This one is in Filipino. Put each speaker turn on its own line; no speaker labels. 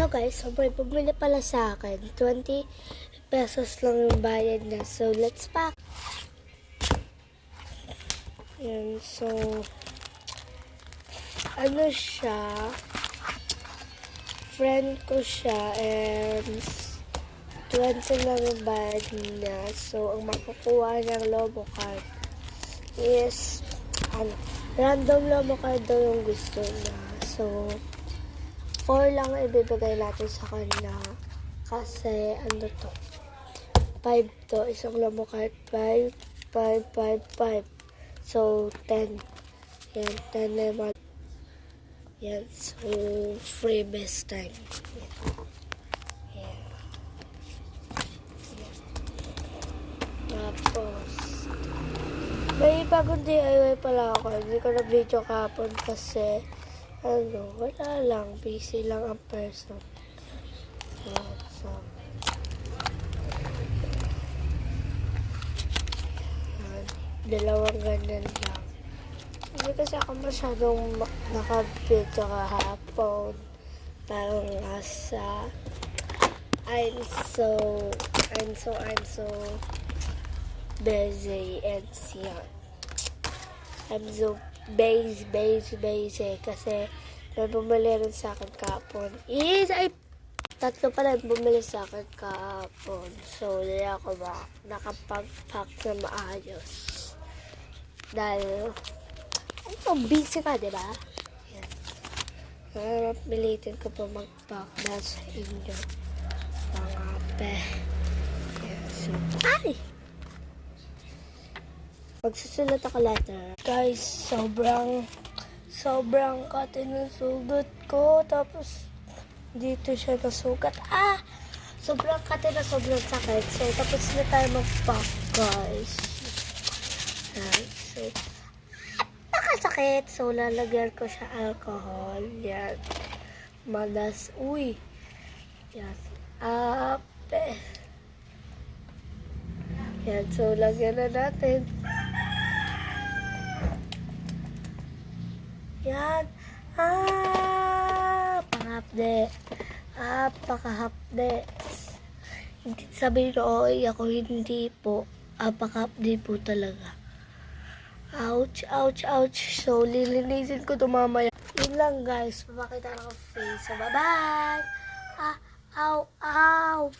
Hello guys, so may bumili pala sa akin. 20 pesos lang yung bayad niya. So let's pack. Yan, so ano siya, friend ko siya and 20 lang yung bayad niya. So ang makukuha niyang Lomo card is random Lomo card daw yung gusto niya. So 4 lang ibibigay natin sa kanya kasi ano to, 5 to, isang Lomo card, 5, 5, 5, 5, so 10. Yan, 10 naman. Yan, so free best time. Yan. Yan. Tapos may bagong DIY pala ako, hindi ko na video kahapon kasi wala lang, busy lang ang person. So, dalawang ganyan lang. Hindi kasi ako masyadong naka-video kahapon. Parang nasa I'm so busy and siyan. I'm so busy kasi may bumili rin sa akin kahapon. Tatlo pala bumili sa akin kahapon. So, hindi ako nakapag-pack na maayos. Dahil, busy ka, diba? Yan. Pilitin ko pa mag-pack na sa inyo. Mga pe. Yan. So, magsusulat ako letter. Guys, sobrang kate ng sugat ko. Tapos, dito siya nasugat. Sobrang kate na sobrang sakit. So, tapos na tayo mag-pack, guys. So, nakasakit. So, lalagyan ko siya alcohol. Yan. Malas. Uy. Yan. Yan. So, lagyan na natin. Yan. Pakahapde. Pakahapde. Sabihin nyo, ako hindi po. Pakahapde po talaga. Ouch. So, lilinisin ko ito mamaya. Yun lang guys. Papakita lang ang face. So, bye-bye. Ow.